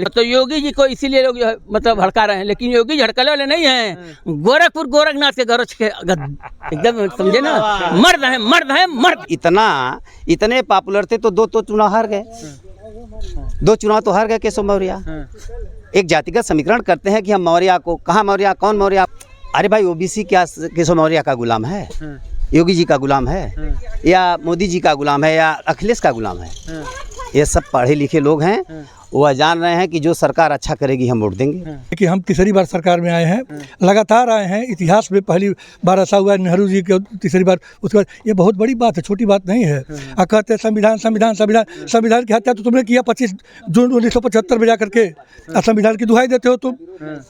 तो योगी जी को इसीलिए लोग मतलब भड़का रहे हैं, लेकिन योगी जी हड़कले वाले नहीं हैं। गोरखपुर गोरखनाथ के गरज के एकदम समझे ना, मर्द हैं मर्द। इतने पॉपुलर थे तो दो चुनाव हार गए, 2 चुनाव तो हार गए केशव मौर्य। एक जातिगत समीकरण करते हैं कि हम मौर्य को कहाँ मौर्य कौन मौर्य। अरे भाई ओबीसी क्या केशव मौर्य का गुलाम है, योगी जी का गुलाम है, या मोदी जी का गुलाम है, या अखिलेश का गुलाम है? ये सब पढ़े लिखे लोग हैं, वो जान रहे हैं कि जो सरकार अच्छा करेगी हम वोट देंगे। कि हम तीसरी बार सरकार में आए हैं, लगातार आए हैं। इतिहास में पहली बार ऐसा हुआ है नेहरू जी के तीसरी बार, उसके बाद ये बहुत बड़ी बात है, छोटी बात नहीं है। कहते संविधान संविधान संविधान, संविधान की हत्या तो तुमने किया 25 जून 1975 में जाकर के, संविधान की दुहाई देते हो तुम।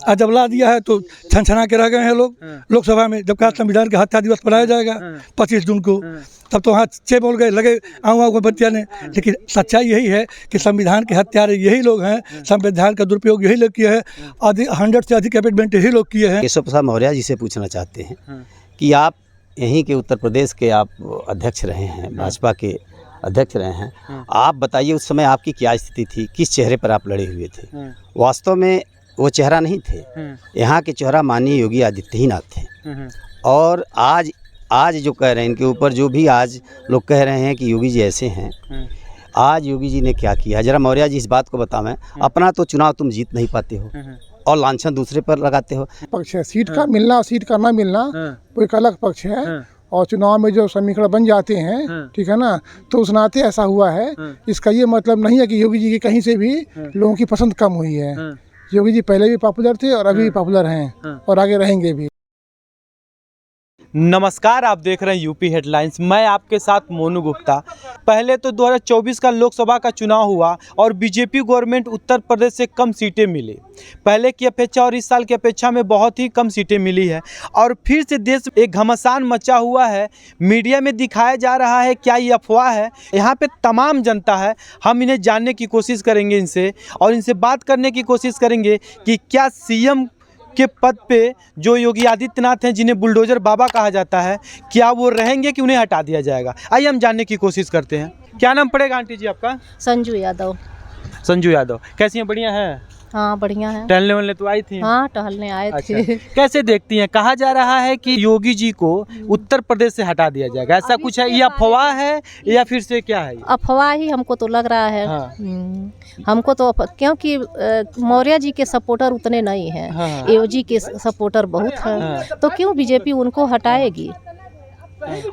आज जब ला दिया है तो छनछना के रह गए हैं लोग लोकसभा में, जब कहा संविधान का हत्या दिवस मनाया जाएगा 25 जून को, तब तो वहाँ 6 बोल गए लगे आऊँ बच्चिया ने। लेकिन सच्चाई यही है कि संविधान के हत्यारे यही लोग हैं, संविधान का दुरुपयोग यही लोग किए हैं, 100 से अधिक अमेंडमेंट यही लोग किए हैं। केशव प्रसाद मौर्य जी से पूछना चाहते हैं कि आप यहीं के उत्तर प्रदेश के आप अध्यक्ष रहे हैं, भाजपा के अध्यक्ष रहे हैं, आप बताइए उस समय आपकी क्या स्थिति थी, किस चेहरे पर आप लड़े हुए थे? वास्तव में वो चेहरा नहीं थे, यहाँ के चेहरा माननीय योगी आदित्यनाथ थे। और आज जो कह रहे हैं इनके ऊपर, जो भी आज लोग कह रहे हैं कि योगी जी ऐसे हैं, आज योगी जी ने क्या किया? जरा मौर्य जी इस बात को बतावें। अपना तो चुनाव तुम जीत नहीं पाते हो और लांछन दूसरे पर लगाते हो। पक्ष है सीट का मिलना और सीट का ना मिलना वो एक अलग पक्ष है। और चुनाव में जो समीकरण बन जाते हैं, ठीक है ना, तो उस नाते ऐसा हुआ है। इसका ये मतलब नहीं है कि योगी जी की कहीं से भी लोगों की पसंद कम हुई है। योगी जी पहले भी पॉपुलर थे और अभी भी पॉपुलर हैं और आगे रहेंगे भी। नमस्कार, आप देख रहे हैं यूपी हेडलाइंस। मैं आपके साथ मोनू गुप्ता। पहले तो 2024 का लोकसभा का चुनाव हुआ और बीजेपी गवर्नमेंट उत्तर प्रदेश से कम सीटें मिली पहले की अपेक्षा, और इस साल की अपेक्षा में बहुत ही कम सीटें मिली है। और फिर से देश एक घमासान मचा हुआ है। मीडिया में दिखाया जा रहा है, क्या ये अफवाह है? यहाँ पे तमाम जनता है, हम इन्हें जानने की कोशिश करेंगे इनसे, और इनसे बात करने की कोशिश करेंगे कि क्या सीएम के पद पे जो योगी आदित्यनाथ हैं, जिन्हें बुलडोजर बाबा कहा जाता है, क्या वो रहेंगे कि उन्हें हटा दिया जाएगा? आइए हम जानने की कोशिश करते हैं। क्या नाम पड़ेगा आंटी जी आपका? संजू यादव। संजू यादव, कैसी हैं? बढ़िया हैं? हाँ बढ़िया है। टहलने वहलने तो आई थी? हाँ टहलने आए थे। अच्छा। कैसे देखती हैं? कहा जा रहा है कि योगी जी को उत्तर प्रदेश से हटा दिया जाएगा, ऐसा कुछ है? ये अफवाह है या फिर से क्या है? अफवाह ही हमको तो लग रहा है। हाँ। हमको तो क्योंकि मौर्य जी के सपोर्टर उतने नहीं हैं। हाँ। योगी के सपोर्टर बहुत हैं। हाँ। तो क्यों बीजेपी उनको हटाएगी?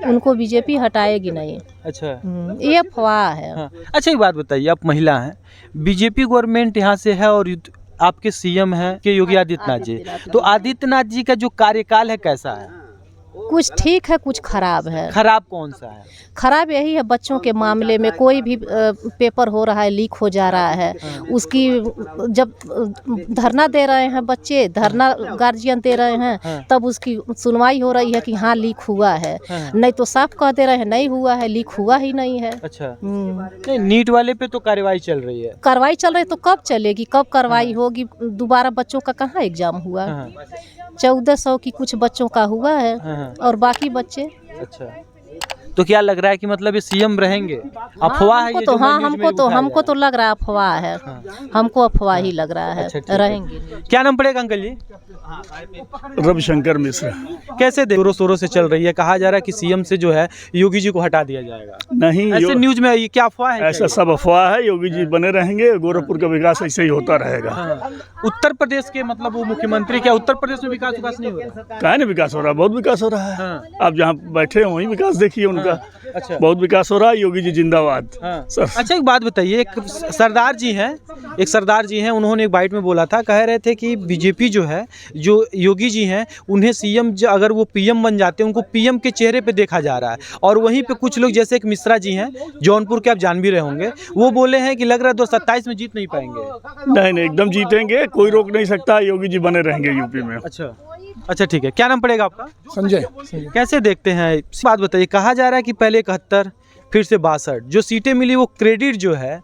उनको बीजेपी हटाएगी नहीं। अच्छा, ये अफवाह है। हाँ। अच्छा, एक बात बताइए, आप महिला हैं, बीजेपी गवर्नमेंट यहाँ से है और आपके सीएम हैं के योगी आदित्यनाथ जी, तो आदित्यनाथ जी का जो कार्यकाल है कैसा है? कुछ ठीक है, कुछ खराब है। खराब कौन सा है? खराब यही है, बच्चों के मामले में कोई भी पेपर हो रहा है, लीक हो जा रहा है, उसकी जब धरना दे रहे हैं बच्चे, धरना गार्जियन दे रहे हैं, तब उसकी सुनवाई हो रही है कि हाँ लीक हुआ है। नहीं तो साफ कह दे रहे हैं नहीं हुआ है, लीक हुआ ही नहीं है। अच्छा, नहीं, नीट वाले पे तो कार्रवाई चल रही है। कार्रवाई चल रही है तो कब चलेगी, कब कार्रवाई होगी? दोबारा बच्चों का कहाँ एग्जाम हुआ? 1400 की कुछ बच्चों का हुआ है और बाकी बच्चे। अच्छा, तो क्या लग रहा है कि मतलब ये सीएम रहेंगे? अफवाह है ये जो हाँ, न्यूज़ में उठाया हमको तो लग रहा है अफवाह है। हमको अफवाह ही लग रहा है। अच्छा, रहेंगे। क्या नाम पड़ेगा अंकल जी? रविशंकर मिश्र। कैसे जोरों शोरों से चल रही है, कहा जा रहा है कि सीएम से जो है योगी जी को हटा दिया जाएगा? नहीं, ऐसे न्यूज में, ये क्या अफवाह है? ऐसा सब अफवाह है। योगी जी बने रहेंगे, गोरखपुर का विकास ऐसे ही होता रहेगा। हाँ। उत्तर प्रदेश के मतलब वो मुख्यमंत्री, क्या उत्तर प्रदेश में विकास नहीं हो रहा? कहाँ नहीं विकास हो रहा? बहुत विकास हो रहा है। हाँ। आप जहाँ बैठे हैं वहीं विकास देखिए उनका। अच्छा, बहुत विकास हो रहा है। योगी जी जिंदाबाद। हाँ। अच्छा, एक बात बताइए, एक सरदार जी हैं, उन्होंने एक बाइट में बोला था, कह रहे थे कि बीजेपी जो है, जो योगी जी हैं, उन्हें सीएम, अगर वो पीएम बन जाते हैं, उनको पीएम के चेहरे पे देखा जा रहा है। और वहीं पे कुछ लोग, जैसे एक मिश्रा जी हैं जौनपुर के, आप जान भी रहे होंगे, वो बोले हैं कि लग रहा है 2027 में जीत नहीं पाएंगे। नहीं, एकदम जीतेंगे, कोई रोक नहीं सकता। योगी जी बने रहेंगे यूपी में। अच्छा, ठीक है। क्या नाम पड़ेगा आपका? संजय। कैसे देखते हैं? बात बताइए, कहा जा रहा है कि पहले 71 फिर से 62 जो सीटें मिली, वो क्रेडिट जो है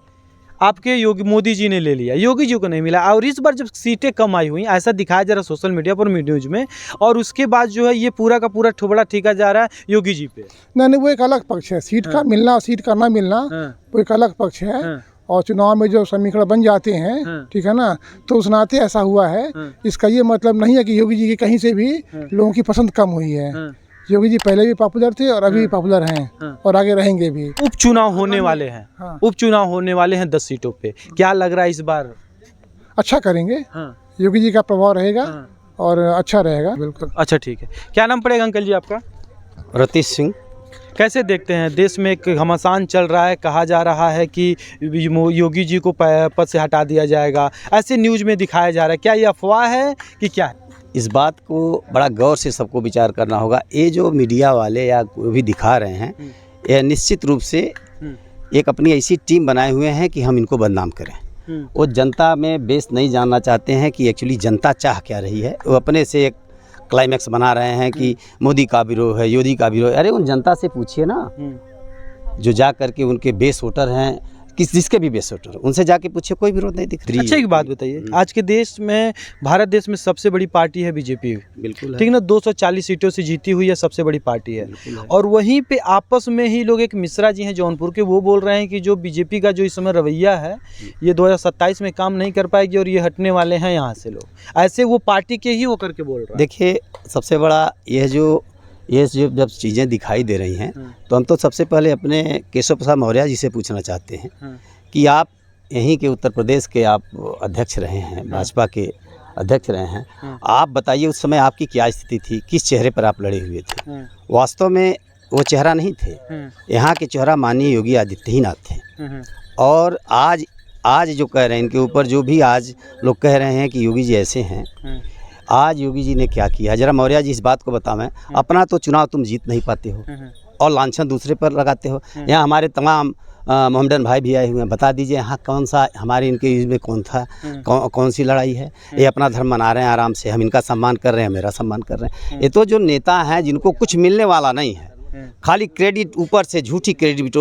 आपके योगी मोदी जी ने ले लिया, योगी जी को नहीं मिला। और इस बार जब सीटें कम आई हुई, ऐसा दिखाया जा रहा है सोशल मीडिया पर, न्यूज में, और उसके बाद जो है ये पूरा का पूरा ठोबड़ा ठीका जा रहा है योगी जी पे। नहीं, वो एक अलग पक्ष है। सीट का मिलना और सीट का ना मिलना वो एक अलग पक्ष है। और चुनाव में जो समीकरण बन जाते हैं, ठीक है ना, तो उस नाते ऐसा हुआ है। इसका ये मतलब नहीं है कि योगी जी की कहीं से भी लोगों की पसंद कम हुई है। योगी जी पहले भी पॉपुलर थे और अभी भी पॉपुलर हैं और आगे रहेंगे भी। उपचुनाव होने वाले हैं, हाँ। उपचुनाव होने वाले हैं 10 सीटों पे, क्या लग रहा है इस बार? अच्छा करेंगे, योगी जी का प्रभाव रहेगा और अच्छा रहेगा, बिल्कुल। अच्छा ठीक है, क्या नाम पड़ेगा अंकल जी आपका? रतीश सिंह। कैसे देखते हैं, देश में एक घमासान चल रहा है, कहा जा रहा है कि योगी जी को पद से हटा दिया जाएगा, ऐसे न्यूज में दिखाया जा रहा है, क्या ये अफवाह है कि क्या है? इस बात को बड़ा गौर से सबको विचार करना होगा। ये जो मीडिया वाले या कोई भी दिखा रहे हैं, यह निश्चित रूप से एक अपनी ऐसी टीम बनाए हुए हैं कि हम इनको बदनाम करें। वो जनता में बेस नहीं जानना चाहते हैं कि एक्चुअली जनता चाह क्या रही है। वो अपने से एक क्लाइमैक्स बना रहे हैं कि मोदी का विरोध है, योगी का विरोध। अरे उन जनता से पूछिए ना, जो जा करके उनके बेस वोटर हैं, जिसके भी बेस वोटर, उनसे जाके पूछिए, कोई विरोध नहीं दिख रही। अच्छा एक बात बताइए, आज के देश में, भारत देश में सबसे बड़ी पार्टी है बीजेपी, बिल्कुल ठीक ना, 240 सीटों से जीती हुई है, सबसे बड़ी पार्टी है। और वहीं पे आपस में ही लोग, एक मिश्रा जी हैं जौनपुर के, वो बोल रहे हैं कि जो बीजेपी का जो इस समय रवैया है, ये 2027 में काम नहीं कर पाएगी और ये हटने वाले हैं यहाँ से लोग, ऐसे वो पार्टी के ही होकर के बोल रहे हैं। देखिए, सबसे बड़ा ये जो जब चीज़ें दिखाई दे रही हैं, तो हम तो सबसे पहले अपने केशव प्रसाद मौर्य जी से पूछना चाहते हैं कि आप यहीं के उत्तर प्रदेश के आप अध्यक्ष रहे हैं, भाजपा के अध्यक्ष रहे हैं, आप बताइए उस समय आपकी क्या स्थिति थी, किस चेहरे पर आप लड़े हुए थे? वास्तव में वो चेहरा नहीं थे, यहाँ के चेहरा माननीय योगी आदित्यनाथ थे। और आज जो कह रहे हैं, इनके ऊपर जो भी आज लोग कह रहे हैं कि योगी जी ऐसे हैं, आज योगी जी ने क्या किया? जरा मौर्य जी इस बात को बताएं। अपना तो चुनाव तुम जीत नहीं पाते हो और लांछन दूसरे पर लगाते हो। यहाँ हमारे तमाम मोहम्मदन भाई भी आए हुए हैं, बता दीजिए यहाँ कौन सा हमारे इनके इसमें कौन था, कौन सी लड़ाई है? ये अपना धर्म मना रहे हैं आराम से, हम इनका सम्मान कर रहे हैं, मेरा सम्मान कर रहे हैं। ये तो जो नेता हैं जिनको कुछ मिलने वाला नहीं है, खाली क्रेडिट ऊपर से झूठी क्रेडिट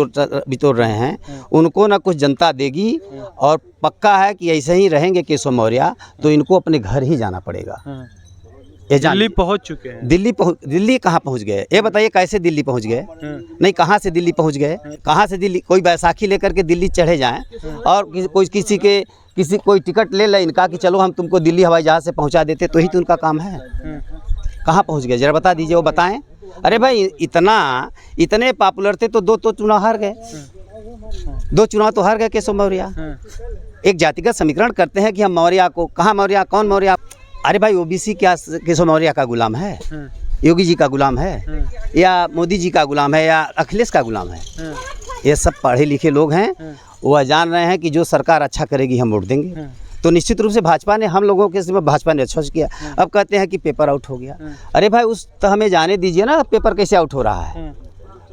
बिटोर रहे हैं, उनको ना कुछ जनता देगी। और पक्का है कि ऐसे ही रहेंगे केशव मौर्य, तो इनको अपने घर ही जाना पड़ेगा। ये दिल्ली पहुंच चुके हैं। दिल्ली कहाँ पहुंच गए? ये बताइए, कैसे दिल्ली पहुंच गए? नहीं, कहाँ से दिल्ली पहुंच गए? कहाँ से दिल्ली? कोई बैसाखी लेकर के दिल्ली चढ़े जाएं और किसी कोई टिकट ले ले इनका कि चलो हम तुमको दिल्ली हवाई जहाज से पहुंचा देते, तो ही तो उनका काम है। कहाँ पहुंच गए? जरा बता दीजिए, वो बताएं। अरे भाई, इतने पॉपुलर थे तो दो चुनाव हार गए, 2 चुनाव तो हार गए केशव मौर्य। एक जातिगत समीकरण करते हैं कि हम मौर्य को, कहाँ मौर्य, कौन मौर्य? अरे भाई, ओबीसी क्या केशव मौर्य का गुलाम है? योगी जी का गुलाम है या मोदी जी का गुलाम है या अखिलेश का गुलाम है? ये सब पढ़े लिखे लोग हैं, वह जान रहे हैं कि जो सरकार अच्छा करेगी हम वोट देंगे। तो निश्चित रूप से भाजपा ने, हम लोगों के इसमें भाजपा ने अच्छा किया। अब कहते हैं कि पेपर आउट हो गया। अरे भाई, उस तो हमें जाने दीजिए ना, पेपर कैसे आउट हो रहा है।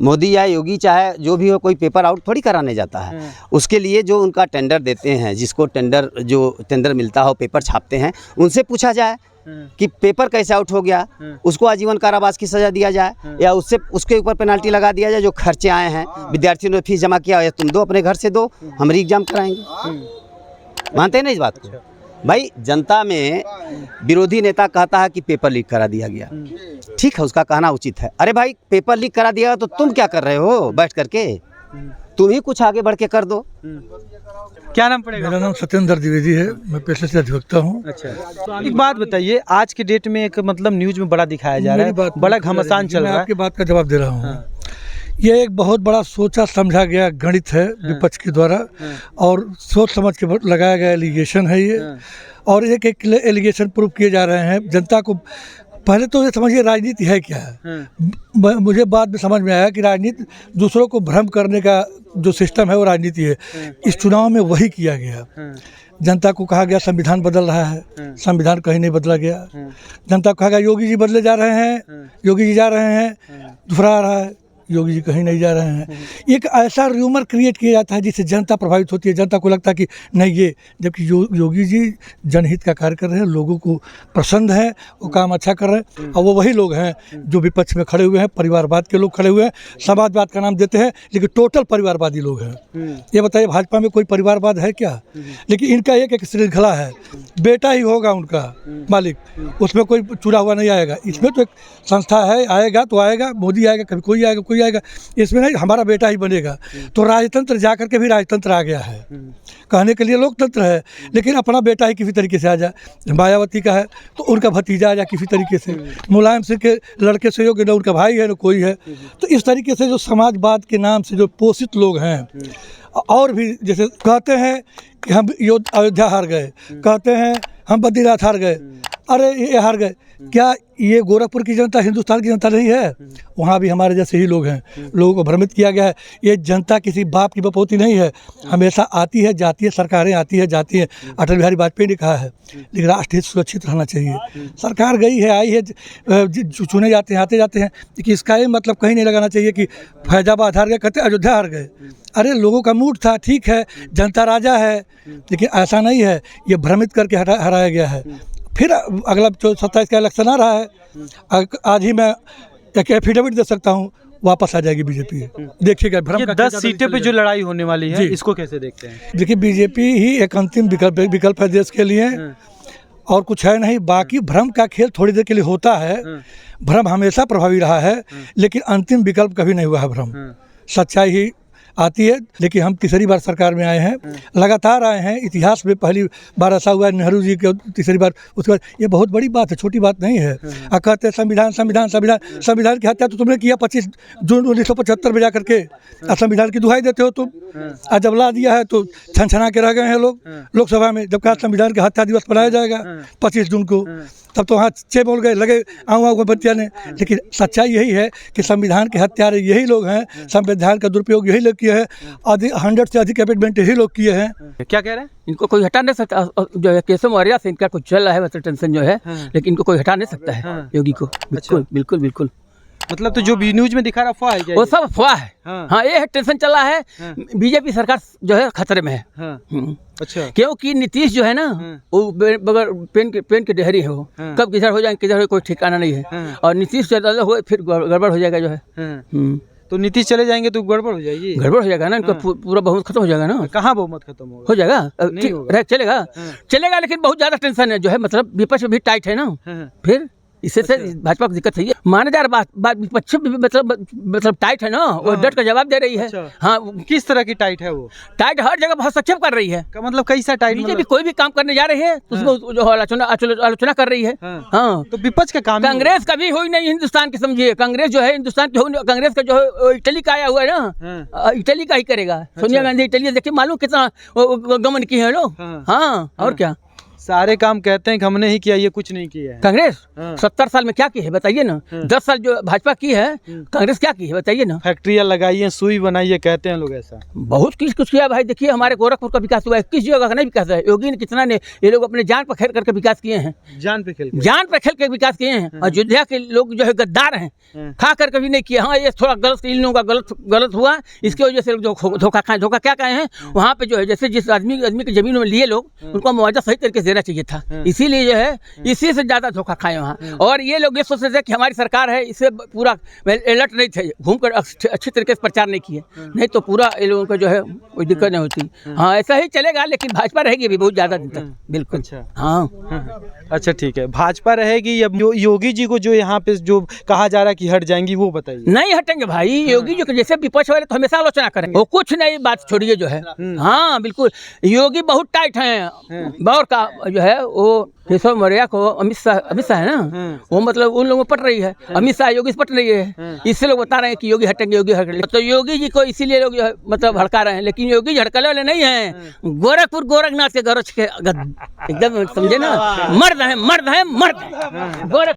मोदी या योगी चाहे जो भी हो, कोई पेपर आउट थोड़ी कराने जाता है। उसके लिए जो उनका टेंडर देते हैं, जिसको टेंडर मिलता हो, पेपर छापते हैं, उनसे पूछा जाए कि पेपर कैसे आउट हो गया, उसको आजीवन कारावास की सज़ा दिया जाए या उसके ऊपर पेनाल्टी लगा दिया जाए। जो खर्चे आए हैं, विद्यार्थियों ने फीस जमा किया, या तुम दो अपने घर से दो, हम री एग्जाम कराएंगे। मानते हैं ना इस बात को? भाई, जनता में विरोधी नेता कहता है कि पेपर लीक करा दिया गया, ठीक है, उसका कहना उचित है। अरे भाई, पेपर लीक करा दिया तो तुम क्या कर रहे हो बैठ करके? तुम ही कुछ आगे बढ़ के कर दो। क्या नाम पड़ेगा? मेरा नाम सत्येंद्र द्विवेदी है, मैं पेशे से अधिवक्ता हूँ। अच्छा, एक बात बताइए, आज के डेट में एक मतलब न्यूज में बड़ा दिखाया जा रहा है, बड़ा घमासान चल रहा है। आपकी बात का जवाब दे रहा हूँ। ये एक बहुत बड़ा सोचा समझा गया गणित है विपक्ष के द्वारा, और सोच समझ के लगाया गया एलिगेशन है ये। और एक एलिगेशन प्रूव किए जा रहे हैं जनता को। पहले तो ये समझिए राजनीति है क्या है। मुझे बाद में समझ में आया कि राजनीति दूसरों को भ्रम करने का जो सिस्टम है वो राजनीति है। इस चुनाव में वही किया गया। जनता को कहा गया संविधान बदल रहा है, संविधान कहीं नहीं बदला गया। जनता को कहा गया योगी जी बदले जा रहे हैं, योगी जी जा रहे हैं, दोहरा रहा है, योगी जी कहीं नहीं जा रहे हैं। एक ऐसा र्यूमर क्रिएट किया जाता है जिससे जनता प्रभावित होती है। जनता को लगता है कि नहीं ये, जबकि योगी जी जनहित का कार्य कर रहे हैं, लोगों को पसंद है, वो काम अच्छा कर रहे हैं। और वो वही लोग हैं जो विपक्ष में खड़े हुए हैं, परिवारवाद के लोग खड़े हुए हैं, समाजवाद का नाम देते हैं, लेकिन टोटल परिवारवादी लोग हैं। ये बताइए, भाजपा में कोई परिवारवाद है क्या? लेकिन इनका एक श्रृंखला है, बेटा ही होगा उनका मालिक, उसमें कोई चुरा हुआ नहीं आएगा। इसमें तो एक संस्था है, आएगा तो आएगा, मोदी आएगा, कभी कोई आएगा, कोई आएगा, इसमें नहीं हमारा बेटा ही बनेगा। तो राजतंत्र जा करके भी राजतंत्र आ गया है, कहने के लिए लोकतंत्र है, लेकिन अपना बेटा ही किसी तरीके से आ जाए। मायावती का है तो उनका भतीजा आ जाए किसी तरीके से, मुलायम सिंह के लड़के से योग्य न उनका भाई है न कोई है। तो इस तरीके से जो समाजवाद के नाम से जो पोषित लोग हैं, और भी जैसे कहते हैं कि हम अयोध्या हार गए, कहते हैं हम बद्रीनाथ हार गए, अरे ये हार गए, क्या ये गोरखपुर की जनता हिंदुस्तान की जनता नहीं है? वहाँ भी हमारे जैसे ही लोग हैं, लोगों को भ्रमित किया गया है। ये जनता किसी बाप की बपौती नहीं है, हमेशा आती है जाती है, सरकारें आती है जाती हैं। अटल बिहारी वाजपेयी ने कहा है, लेकिन राष्ट्र हित सुरक्षित रहना चाहिए। सरकार गई है आई है, चुने जाते हैं आते जाते हैं, लेकिन इसका ये मतलब कहीं नहीं लगाना चाहिए कि फैजाबाद हार गए, कहते अयोध्या हार गए। अरे लोगों का मूड था, ठीक है, जनता राजा है, लेकिन ऐसा नहीं है, ये भ्रमित करके हराया गया है। फिर अगला 27 का इलेक्शन आ रहा है, आज ही मैं एक एफिडेविट दे सकता हूँ, वापस आ जाएगी बीजेपी। देखिएगा भ्रम का 10 सीटें पे जो लड़ाई होने वाली है, इसको कैसे देखते हैं? देखिए बीजेपी ही एक अंतिम विकल्प है देश के लिए, और कुछ है नहीं। बाकी भ्रम का खेल थोड़ी देर के लिए होता है, भ्रम हमेशा प्रभावी रहा है, लेकिन अंतिम विकल्प कभी नहीं हुआ है भ्रम। सच्चाई ही आती है। लेकिन हम तीसरी बार सरकार में आए हैं, लगातार आए हैं, इतिहास में पहली बार ऐसा हुआ है, नेहरू जी के तीसरी बार, उसके बाद ये बहुत बड़ी बात है, छोटी बात नहीं है। कहते हैं संविधान संविधान संविधान, संविधान की हत्या तो तुमने किया 25 जून 1975 में जा करके, संविधान की दुहाई देते हो तुम। आज जब ला दिया है तो छनछना के रह गए हैं लोग लोकसभा में, जब कहा संविधान का हत्या दिवस मनाया जाएगा 25 जून को, तब तो वहाँ 6 बोल गए, लगे आऊँ बतिया ने। लेकिन सच्चाई यही है कि संविधान के हत्यारे यही लोग हैं, संविधान का दुरुपयोग यही लोग किए हैं, 100 से अधिक अमेंडमेंट यही लोग किए हैं। क्या कह रहे हैं? इनको कोई हटा नहीं सकता, जो है केशव मौर्य से इनका कुछ चल रहा है वैसे टेंशन जो है, लेकिन इनको कोई हटा नहीं सकता है योगी को। बिल्कुल बिल्कुल बिल्कुल। मतलब तो जो भी न्यूज में दिखा रहा अफवाह है, वो सब अफवाह है। हाँ ये टेंशन चल रहा है, बीजेपी सरकार जो है खतरे में है। अच्छा, क्योंकि नीतीश जो है ना, वो बगैर पेन के डेहरी है, वो कब किधर हो जाए किधर कोई ठिकाना नहीं है, और नीतीश ज्यादा हो फिर गड़बड़ हो जाएगा जो है। तो नीतीश चले जाएंगे तो गड़बड़ हो जाएगी, गड़बड़ हो जाएगा ना, इनका पूरा बहुमत खत्म हो जाएगा ना। कहाँ बहुमत खत्म हो जाएगा, चलेगा, लेकिन बहुत ज्यादा टेंशन है जो है, मतलब विपक्ष भी टाइट है ना, फिर इससे भाजपा को दिक्कत है। मानेदार बात विपक्ष भी मतलब टाइट है ना, वो डट का जवाब दे रही है। हाँ, किस तरह की टाइट है? वो टाइट हर जगह बहुत सक्षम कर रही है। मतलब कैसा टाइट? बीजेपी कोई भी काम करने जा रही है तो उसमें जो आलोचना कर रही है। हाँ, तो विपक्ष का काम, कांग्रेस कभी हुई नहीं हिंदुस्तान की, समझिए। कांग्रेस जो है हिंदुस्तान की, कांग्रेस का जो है इटली का आया हुआ है ना, इटली का ही करेगा। सोनिया गांधी इटली, देखिए मालूम कितना गमन किए हैं लोग। हाँ, और क्या सारे काम कहते हैं कि हमने ही किया, ये कुछ नहीं किया है कांग्रेस। 70 साल में क्या की है बताइए ना। 10 साल जो भाजपा की है, कांग्रेस क्या की है बताइए ना। फैक्ट्रियाँ लगाई है, सुई बनाई है, कहते हैं लोग ऐसा। बहुत कुछ किया भाई। देखिए हमारे गोरखपुर का विकास हुआ है, किस जगह का नहीं विकास है। योगी ने कितना ने, ये लोग अपने जान पर खेल करके विकास किए हैं, जान पे खेल के विकास किए हैं। अयोध्या के लोग जो है गद्दार हैं, खा कर कभी नहीं किए। हाँ, ये थोड़ा गलत, इन लोगों का गलत हुआ, इसकी वजह से जो धोखा खाए। धोखा क्या कहे हैं वहाँ पे जो है, जैसे जिस आदमी की जमीन में लिए लोग, उनको मुआवजा सही तरीके से देना चाहिए था, इसीलिए जो है इसी से ज्यादा धोखा खाए वहाँ। और ये लोग ये सोचते थे कि हमारी सरकार है, इससे पूरा अलर्ट नहीं थे, घूमकर अच्छी तरीके से प्रचार नहीं किए, नहीं तो पूरा ये लोगों का जो है कोई दिक्कत नहीं होती। हाँ, ऐसा ही चलेगा, लेकिन भाजपा रहेगी भी बहुत ज्यादा दिन तक। बिल्कुल। हाँ, अच्छा ठीक है, भाजपा रहेगी। अब योगी जी को जो यहाँ पे जो कहा जा रहा है कि हट जाएंगी, वो बताइए। नहीं हटेंगे भाई, योगी जी जैसे विपक्ष वाले तो हमेशा आलोचना करेंगे, वो कुछ नहीं, बात छोड़िए जो है। हाँ बिल्कुल, योगी बहुत टाइट हैं। बौर का जो है वो केशव मौर्य को अमित शाह है ना, वो मतलब उन लोगों पट रही है, अमित शाह योगी से पट रही है, इससे लोग बता रहे हैं कि योगी हटेंगे। तो योगी जी को इसीलिए लोग मतलब भड़का रहे हैं, लेकिन योगी जी हड़कले वाले नहीं हैं। गोरखपुर गोरखनाथ के गरज के एकदम समझे ना, मर्द है गोरख